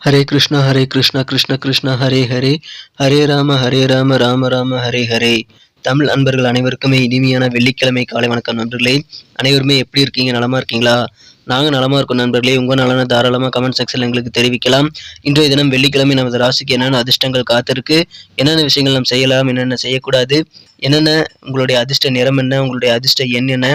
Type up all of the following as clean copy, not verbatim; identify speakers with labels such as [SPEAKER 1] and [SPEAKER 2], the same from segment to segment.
[SPEAKER 1] ஹரே கிருஷ்ணா கிருஷ்ண கிருஷ்ணா ஹரே ஹரே, ஹரே ராம ராம ராம ஹரே ஹரே. தமிழ் அன்பர்கள் அனைவருக்குமே இனிமையான வெள்ளிக்கிழமை காலை வணக்கம் நண்பர்களே. அனைவருமே எப்படி இருக்கீங்க? நலமா இருக்கீங்களா? நாங்கள் நலமா இருக்கோம் நண்பர்களே. உங்கள் நலனை தாராளமாக கமெண்ட் செக்ஷனில் எங்களுக்கு தெரிவிக்கலாம். இன்றைய தினம் வெள்ளிக்கிழமை நமது ராசிக்கு என்னென்ன அதிர்ஷ்டங்கள் காத்திருக்கு, என்னென்ன விஷயங்கள் நாம் செய்யலாம், என்னென்ன செய்யக்கூடாது, என்னென்ன உங்களுடைய அதிர்ஷ்ட நிறம் என்ன, உங்களுடைய அதிர்ஷ்ட எண் என்ன,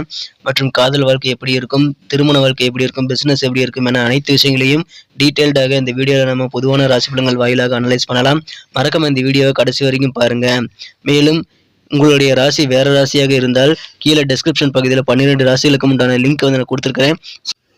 [SPEAKER 1] மற்றும் காதல் வாழ்க்கை எப்படி இருக்கும், திருமண வாழ்க்கை எப்படி இருக்கும், பிசினஸ் எப்படி இருக்கும் என அனைத்து விஷயங்களையும் டீட்டெயில்டாக இந்த வீடியோவில் நம்ம பொதுவான ராசி பலன்கள் வாயிலாக அனலைஸ் பண்ணலாம். மறக்காம இந்த வீடியோவை கடைசி வரைக்கும் பாருங்க. மேலும் உங்களுடைய ராசி வேற ராசியாக இருந்தால் கீழே டெஸ்கிரிப்ஷன் பகுதியில் 12 ராசிகளுக்கு உண்டான லிங்க் வந்து நான் கொடுத்துருக்கிறேன்.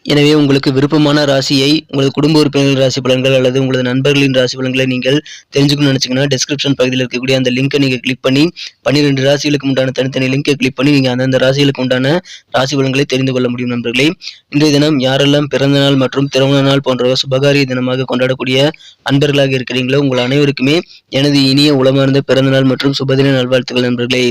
[SPEAKER 1] எனவே உங்களுக்கு விருப்பமான ராசியை உங்களது குடும்ப உறுப்பினர்களின் ராசி பலன்கள் அல்லது உங்களது நண்பர்களின் ராசி பலன்களை நீங்கள் தெரிஞ்சுக்கணும்னு நினச்சிங்கன்னா டெஸ்கிரிப்ஷன் பகுதியில் இருக்கக்கூடிய அந்த லிங்கை நீங்கள் கிளிக் பண்ணி 12 ராசிகளுக்கு உண்டான தனித்தனி லிங்கை கிளிக் பண்ணி நீங்கள் அந்தந்த ராசிகளுக்கு உண்டான ராசி பலன்களை தெரிந்து கொள்ள முடியும் நண்பர்களே. இன்றைய தினம் யாரெல்லாம் பிறந்த நாள் மற்றும் திருமண நாள் போன்ற சுபகாரிய தினமாக கொண்டாடக்கூடிய அன்பர்களாக இருக்கிறீங்களோ உங்கள் அனைவருக்குமே எனது இனிய உளமார்ந்த பிறந்த நாள் மற்றும் சுபதின நல்வாழ்த்துக்கள் நண்பர்களே.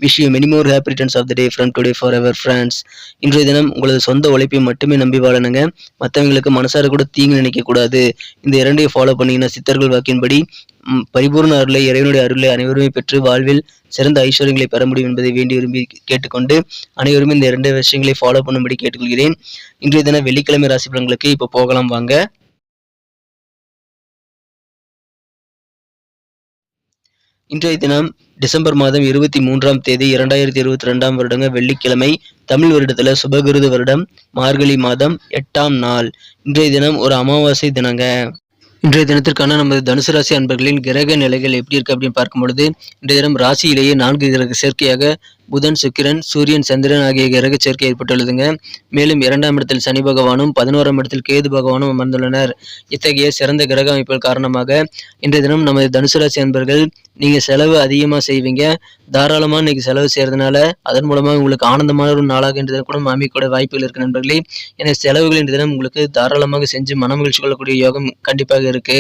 [SPEAKER 1] Wish you many more happy returns of the day from today forever friends. இன்றைய தினம் உங்களது சொந்த உழைப்பை மட்டுமே நம்பி வாழணுங்க. மற்றவங்களுக்கு மனசார கூட தீங்கு நினைக்க கூடாது. இந்த இரண்டையும் ஃபாலோ பண்ணீங்கன்னா சித்தர்கள் வாக்கின்படி பரிபூர்ண அருளை, இறைவனுடைய அருளை அனைவருமே பெற்று வாழ்வில் சிறந்த ஐஸ்வர்யங்களை பெற முடியும் என்பதை வேண்டி விரும்பி கேட்டுக்கொண்டு அனைவருமே இந்த 2 விஷயங்களை ஃபாலோ பண்ணும்படி கேட்டுக்கொள்கிறேன். இன்றைய தினம் வெள்ளிக்கிழமை ராசி பலன்களுக்கு இப்போ போகலாம் வாங்க. இன்றைய தினம் டிசம்பர் மாதம் 23ஆம் தேதி 2022ஆம் வருடங்க வெள்ளிக்கிழமை, தமிழ் வருடத்துல சுபகிருது வருடம், மார்கழி மாதம் 8ஆம் நாள். இன்றைய தினம் ஒரு அமாவாசை தினங்க. இன்றைய தினத்திற்கான நமது தனுசு ராசி அன்பர்களின் கிரக நிலைகள் எப்படி இருக்கு அப்படின்னு பார்க்கும் பொழுது, இன்றைய தினம் ராசியிலேயே 4 கிரக சேர்க்கையாக புதன், சுக்கிரன், சூரியன், சந்திரன் ஆகிய கிரக சேர்க்கை ஏற்பட்டுள்ளதுங்க. மேலும் 2ஆம் இடத்தில் சனி பகவானும் 11ஆம் இடத்தில் கேது பகவானும் அமர்ந்துள்ளனர். இத்தகைய சிறந்த கிரக அமைப்புகள் காரணமாக இன்றைய தினம் நமது தனுசு ராசி அன்பர்கள் நீங்க செலவு அதிகமா செய்வீங்க. தாராளமா இன்னைக்கு செலவு செய்யறதுனால அதன் மூலமாக உங்களுக்கு ஆனந்தமான ஒரு நாளாக இன்றைய தினம் கூட அமைக்கூட வாய்ப்புகள் இருக்கு நண்பர்களே. எனவே செலவுகள் இன்றைய தினம் உங்களுக்கு தாராளமாக செஞ்சு மனமகிழ்ச்சி கொள்ளக்கூடிய யோகம் கண்டிப்பாக இருக்கு.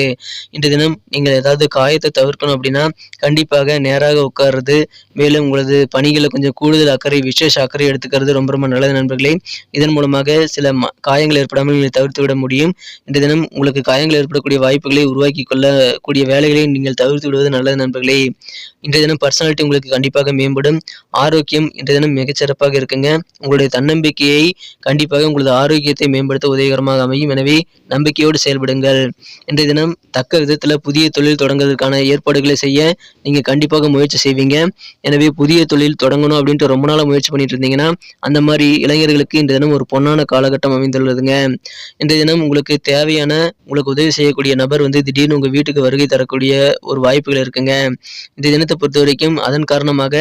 [SPEAKER 1] இன்றைய தினம் நீங்கள் ஏதாவது காயத்தை தவிர்க்கணும் அப்படின்னா கண்டிப்பாக நேராக உட்கார்றது, மேலும் உங்களது பணிகளை கொஞ்சம் கூடுதல் அக்கறை, விசேஷ அக்கறை எடுத்துக்கிறது ரொம்ப ரொம்ப நல்லது நண்பர்களே. இதன் மூலமாக சில காயங்கள் ஏற்படாமல் நீங்கள் தவிர்த்து விட முடியும். இன்றைய தினம் உங்களுக்கு காயங்கள் ஏற்படக்கூடிய வாய்ப்புகளை உருவாக்கி கொள்ளக்கூடிய வேலைகளை நீங்கள் தவிர்த்து விடுவது நல்லது நண்பர்களே. இன்றைய தினம் பர்சனாலிட்டி உங்களுக்கு கண்டிப்பாக மேம்படும். ஆரோக்கியம் இன்றைய தினம் மிகச்சிறப்பாக இருக்குங்க. உங்களுடைய தன்னம்பிக்கையை கண்டிப்பாக உங்களது ஆரோக்கியத்தை மேம்படுத்த உதவிகரமாக அமையும். எனவே நம்பிக்கையோடு செயல்படுங்கள். இன்றைய தினம் தக்க விதத்தில் புதிய தொழில் தொடங்குவதற்கான ஏற்பாடுகளை செய்ய நீங்கள் கண்டிப்பாக முயற்சி செய்வீங்க. எனவே புதிய தொழில் தொடங்கணும் அப்படின்ட்டு ரொம்ப நாளாக முயற்சி பண்ணிட்டு இருந்தீங்கன்னா அந்த மாதிரி இளைஞர்களுக்கு இன்றைய தினம் ஒரு பொன்னான காலகட்டம் அமைந்துள்ளதுங்க. இன்றைய தினம் உங்களுக்கு தேவையான, உங்களுக்கு உதவி செய்யக்கூடிய நபர் திடீர்னு உங்கள் வீட்டுக்கு வருகை தரக்கூடிய ஒரு வாய்ப்புகள் இருக்குங்க. இந்த தினத்தை பொறுத்த வரைக்கும் அதன் காரணமாக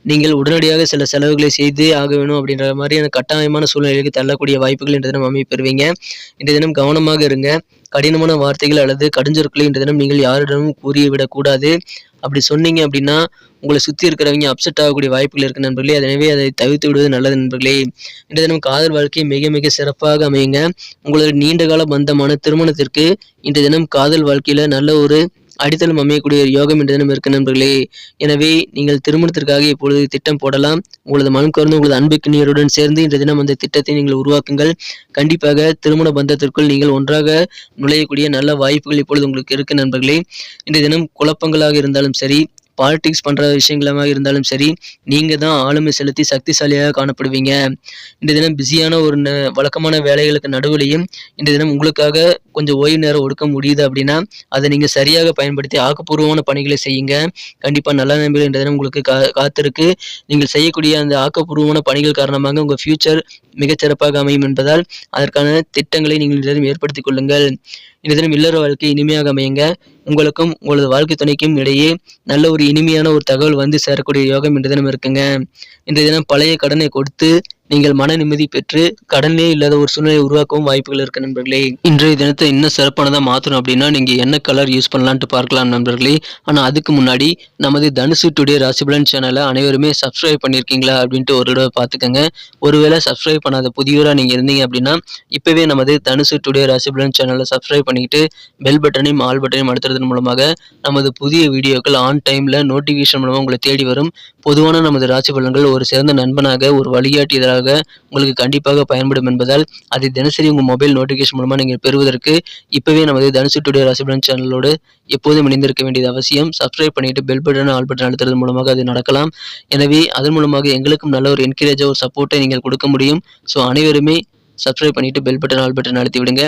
[SPEAKER 1] நீங்கள் உடனடியாக சில செலவுகளை செய்து ஆக வேணும் அப்படின்ற மாதிரியான கட்டாயமான சூழ்நிலைக்கு தள்ளக்கூடிய வாய்ப்புகள் இன்றைய தினம் அமைப்பெறுவீங்க. இன்றைய தினம் கவனமாக இருங்க. கடினமான வார்த்தைகள் அல்லது கடுஞ்சொற்களை இன்றைய தினம் நீங்கள் யாரிடமும் கூறிவிடக்கூடாது. அப்படி சொன்னீங்க அப்படின்னா உங்களை சுற்றி இருக்கிறவங்க அப்செட் ஆகக்கூடிய வாய்ப்புகள் இருக்கு நண்பர்களே. எனவே அதை தவிர்த்து விடுவது நல்லது நண்பர்களே. இன்றைய தினம் காதல் வாழ்க்கை மிக மிக சிறப்பாக அமையுங்க. உங்களது நீண்டகால பந்தமான திருமணத்திற்கு இன்றைய தினம் காதல் வாழ்க்கையில நல்ல ஒரு அடித்தளம் அமையக்கூடிய ஒரு யோகம் இன்றைய தினம் இருக்கு நண்பர்களே. எனவே நீங்கள் திருமணத்திற்காக இப்பொழுது திட்டம் போடலாம். உங்களது மனம் கவர்ந்து உங்களது அன்புக்கு நீருடன் சேர்ந்து இன்றைய தினம் அந்த திட்டத்தை நீங்கள் உருவாக்குங்கள். கண்டிப்பாக திருமண பந்தத்திற்குள் நீங்கள் ஒன்றாக நுழையக்கூடிய நல்ல வாய்ப்புகள் இப்பொழுது உங்களுக்கு இருக்கு நண்பர்களே. இன்றைய தினம் குழப்பங்களாக இருந்தாலும் சரி, பாலிடிக்ஸ் பண்ற விஷயங்களாக இருந்தாலும் சரி, நீங்க தான் ஆளுமை செலுத்தி சக்திசாலியாக காணப்படுவீங்க. இந்த தினம் பிஸியான ஒரு வழக்கமான வேலைகளுக்கு நடுவுலையும் இந்த தினம் உங்களுக்காக கொஞ்சம் ஓய்வு நேரம் ஒடுக்க முடியுது அப்படின்னா அதை நீங்க சரியாக பயன்படுத்தி ஆக்கப்பூர்வமான பணிகளை செய்யுங்க. கண்டிப்பா நல்ல நம்பிக்கை இந்த தினம் உங்களுக்கு காத்திருக்கு. நீங்கள் செய்யக்கூடிய அந்த ஆக்கப்பூர்வமான பணிகள் காரணமாக உங்க ஃபியூச்சர் மிகச்சிறப்பாக அமையும் என்பதால் அதற்கான திட்டங்களை நீங்கள் தினம் ஏற்படுத்திக் கொள்ளுங்கள். இந்த தினம் இல்லற வாழ்க்கை இனிமையாக அமையுங்க. உங்களுக்கும் உங்களது வாழ்க்கை துணைக்கும் இடையே நல்ல ஒரு இனிமையான ஒரு தகவல் சேரக்கூடிய யோகம் இன்றைய தினம் இருக்குங்க. இன்றைய தினம் பழைய கடனை கொடுத்து நீங்கள் மன நிம்மதி பெற்று கடனே இல்லாத ஒரு சூழ்நிலையை உருவாக்கவும் வாய்ப்புகள் இருக்கு நண்பர்களே. இன்றைய தினத்தை இன்னும் சிறப்பானதாக மாற்றணும் அப்படின்னா நீங்கள் என்ன கலர் யூஸ் பண்ணலான்ட்டு பார்க்கலாம் நண்பர்களே. ஆனால் அதுக்கு முன்னாடி நமது தனுசு டுடே ராசிபலன் சேனலை அனைவருமே சப்ஸ்கிரைப் பண்ணியிருக்கீங்களா அப்படின்ட்டு ஒரு தடவை பார்த்துக்கோங்க. ஒருவேளை சப்ஸ்கிரைப் பண்ணாத புதியவராக நீங்கள் இருந்தீங்க அப்படின்னா இப்போவே நமது தனுசு டுடே ராசிபலன் சேனலை சப்ஸ்கிரைப் பண்ணிக்கிட்டு பெல் பட்டனையும் ஆல் பட்டனையும் அழுத்துறதன் மூலமாக நமது புதிய வீடியோக்கள் ஆன் டைமில் நோட்டிஃபிகேஷன் மூலமாக உங்களை தேடி வரும். பொதுவான நமது ராசி பலன்கள் ஒரு சிறந்த நண்பனாக, ஒரு வழிகாட்டியதாக பலன்களுக்காக உங்களுக்கு கண்டிப்பாக பயன்படும் என்பதால் அதை தினசரி உங்கள் மொபைல் நோட்டிஃபிகேஷன் மூலமாக நீங்கள் பெறுவதற்கு இப்போவே நமது தனுசு டுடே ராசி பலன் சேனலோடு எப்போதும் இணைந்திருக்க வேண்டியது அவசியம். சப்ஸ்கிரைப் பண்ணிட்டு பெல் பட்டன் ஆல் பட்டன் அழுத்துறது மூலமாக அது நடக்கலாம். எனவே அதன் மூலமாக எங்களுக்கும் நல்ல ஒரு என்கரேஜாக ஒரு சப்போர்ட்டை நீங்கள் கொடுக்க முடியும். ஸோ அனைவருமே சப்ஸ்கிரைப் பண்ணிட்டு பெல் பட்டன் ஆல் பட்டன் அழுத்தி விடுங்க.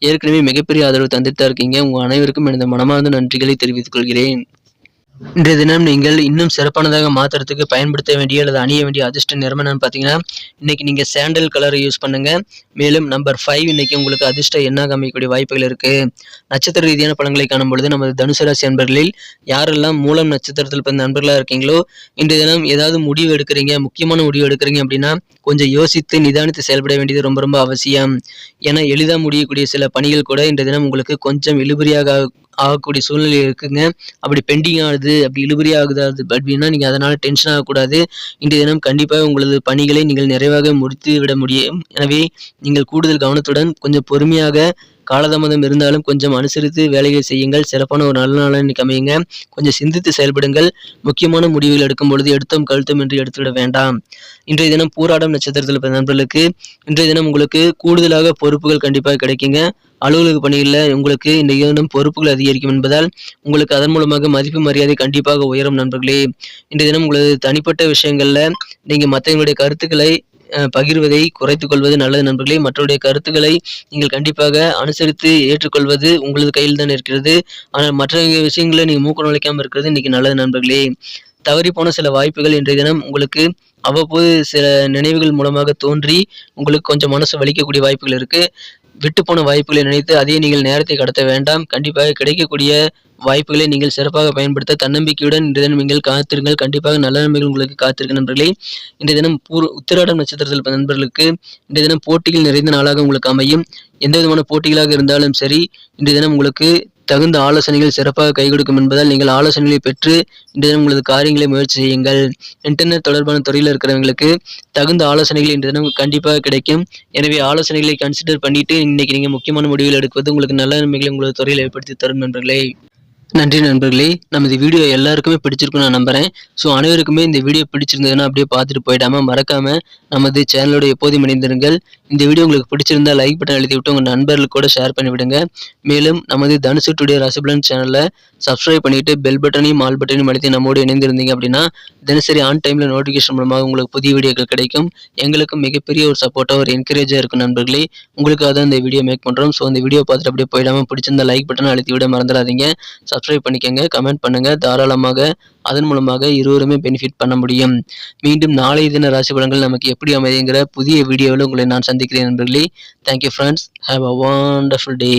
[SPEAKER 1] ஏற்கனவே மிகப்பெரிய ஆதரவு தந்துட்டு தான் இருக்கீங்க. உங்கள் அனைவருக்கும் எனது மனமார்ந்த நன்றிகளை தெரிவித்துக் கொள்கிறேன். இன்றைய தினம் நீங்கள் இன்னும் சிறப்பானதாக மாற்றுறதுக்கு பயன்படுத்த வேண்டிய அல்லது அணிய வேண்டிய அதிர்ஷ்ட நிறம் என்னன்னு பார்த்தீங்கன்னா, இன்னைக்கு நீங்கள் சாண்டல் கலரை யூஸ் பண்ணுங்க. மேலும் நம்பர் 5 இன்னைக்கு உங்களுக்கு அதிர்ஷ்ட எண்ணாக அமையக்கூடிய வாய்ப்புகள் இருக்கு. நட்சத்திர ரீதியான பலன்களை காணும் பொழுது நமது தனுசு ராசி அன்பர்களில் யாரெல்லாம் மூலம் நட்சத்திரத்தில் பிறந்த நண்பர்களாக இருக்கீங்களோ, இன்றைய தினம் ஏதாவது முடிவு எடுக்கிறீங்க, முக்கியமான முடிவு எடுக்கிறீங்க அப்படின்னா கொஞ்சம் யோசித்து நிதானித்து செயல்பட வேண்டியது ரொம்ப ரொம்ப அவசியம். ஏன்னா எளிதாக முடியக்கூடிய சில பணிகள் கூட இன்றைய தினம் உங்களுக்கு கொஞ்சம் இழுபறியாக ஆகக்கூடிய சூழ்நிலை இருக்குங்க. அப்படி பெண்டிங் ஆகுது, அப்படி இழுபறி ஆகுது அப்படின்னா நீங்கள் அதனால் டென்ஷன் ஆகக்கூடாது. இன்றைய தினம் கண்டிப்பாக உங்களது பணிகளை நீங்கள் நிறைவாக முடித்து விட முடியும். எனவே நீங்கள் கூடுதல் கவனத்துடன் கொஞ்சம் பொறுமையாக காலதாமதம் இருந்தாலும் கொஞ்சம் அனுசரித்து வேலைகளை செய்யுங்கள். சிறப்பான ஒரு நல்ல நாளாக இன்னைக்கு அமையுங்க. கொஞ்சம் சிந்தித்து செயல்படுங்கள். முக்கியமான முடிவுகள் எடுக்கும் பொழுது எடுத்தோம் கழுத்தம் என்று எடுத்துவிட வேண்டாம். இன்றைய தினம் பூராடம் நட்சத்திரத்தில் பிறந்த நண்பர்களுக்கு இன்றைய தினம் உங்களுக்கு கூடுதலாக பொறுப்புகள் கண்டிப்பாக கிடைக்குங்க. அலுவலக பணிகளில் உங்களுக்கு இன்றைய தினம் பொறுப்புகள் அதிகரிக்கும் என்பதால் உங்களுக்கு அதன் மூலமாக மதிப்பு மரியாதை கண்டிப்பாக உயரும் நண்பர்களே. இன்றைய தினம் உங்களது தனிப்பட்ட விஷயங்களில் நீங்கள் மற்றவங்களுடைய கருத்துக்களை பகிர்வதை குறைத்துக் கொள்வது நல்லது நண்பர்களே. மற்றவருடைய கருத்துக்களை நீங்கள் கண்டிப்பாக அனுசரித்து ஏற்றுக்கொள்வது உங்களது கையில் தான் இருக்கிறது. ஆனால் மற்ற விஷயங்களை நீங்கள் மூக்க நுழைக்காமல் இருக்கிறது இன்னைக்கு நல்லது நண்பர்களே. தவறி போன சில வாய்ப்புகள் இன்றைய தினம் உங்களுக்கு அவ்வப்போது சில நினைவுகள் மூலமாக தோன்றி உங்களுக்கு கொஞ்சம் மனசு வலிக்கக்கூடிய வாய்ப்புகள் இருக்கு. விட்டு போன வாய்ப்புகளை நினைத்து அதே நீங்கள் நேரத்தை கடத்த வேண்டாம். கண்டிப்பாக கிடைக்கக்கூடிய வாய்ப்புகளை நீங்கள் சிறப்பாக பயன்படுத்த தன்னம்பிக்கையுடன் இன்றைய தினம் நீங்கள் காத்திருங்கள். கண்டிப்பாக நல்ல நன்மைகள் உங்களுக்கு காத்திருக்க நண்பர்களே. இன்றைய தினம் உத்திராடம் நட்சத்திரத்தில் நண்பர்களுக்கு இன்றைய தினம் போட்டிகள் நிறைந்த நாளாக உங்களுக்கு அமையும். எந்த விதமான போட்டிகளாக இருந்தாலும் சரி இன்றைய தினம் உங்களுக்கு தகுந்த ஆலோசனைகள் சிறப்பாக கை கொடுக்கும் என்பதால் நீங்கள் ஆலோசனைகளை பெற்று இன்றைய தினம் உங்களது காரியங்களை முயற்சி செய்யுங்கள். இன்டர்நெட் தொடர்பான துறையில் இருக்கிறவங்களுக்கு தகுந்த ஆலோசனைகள் இன்றைய தினம் கண்டிப்பாக கிடைக்கும். எனவே ஆலோசனைகளை கன்சிடர் பண்ணிட்டு இன்னைக்கு நீங்கள் முக்கியமான முடிவுகள் எடுப்பது உங்களுக்கு நல்ல நன்மைகளை உங்களது துறையில் ஏற்படுத்தி தரும் நண்பர்களே. நன்றி நண்பர்களே. நமது வீடியோ எல்லாருக்குமே பிடிச்சிருக்குன்னு நான் நம்புகிறேன். ஸோ அனைவருக்குமே இந்த வீடியோ பிடிச்சிருந்ததுன்னா அப்படியே பார்த்துட்டு போயிடாமல் மறக்காமல் நமது சேனலோட எப்போதும் இணைந்திருங்கள். இந்த வீடியோ உங்களுக்கு பிடிச்சிருந்தால் லைக் பட்டன் அழுத்தி விட்டு உங்கள் நண்பர்களுக்கு கூட ஷேர் பண்ணிவிடுங்க. மேலும் நமது தனுசு டுடே ராசி பலன் சேனலை சப்ஸ்கிரைப் பண்ணிவிட்டு பெல் பட்டனையும் ஆல் பட்டனையும் அழுத்தி நம்மோடு இணைந்திருந்தீங்க அப்படின்னா தினசரி ஆன் டைமில் நோட்டிஃபிகேஷன் மூலமாக உங்களுக்கு புதிய வீடியோக்கள் கிடைக்கும். எங்களுக்கும் மிகப்பெரிய ஒரு சப்போர்ட்டாக ஒரு என்கரேஜாக இருக்கும் நண்பர்களே. உங்களுக்காக தான் இந்த வீடியோ மேக் பண்ணுறோம். ஸோ இந்த வீடியோ பார்த்துட்டு அப்படியே போயிடாமல் பிடிச்சிருந்தா லைக் பட்டனை அழுத்தி விட மறந்துடாதீங்க. சப்ஸ்கிரைப் பண்ணிக்கங்க, கமெண்ட் பண்ணுங்க. தாராளமாக அதன் மூலமாக இருவருமே பெனிஃபிட் பண்ண முடியும். மீண்டும் நாளைய தின ராசி பலன்கள் நமக்கு எப்படி அமையுங்கிற புதிய வீடியோவில் உங்களை நான் சந்திக்கிறேன் நண்பர்களே. Thank you friends. Have a wonderful day.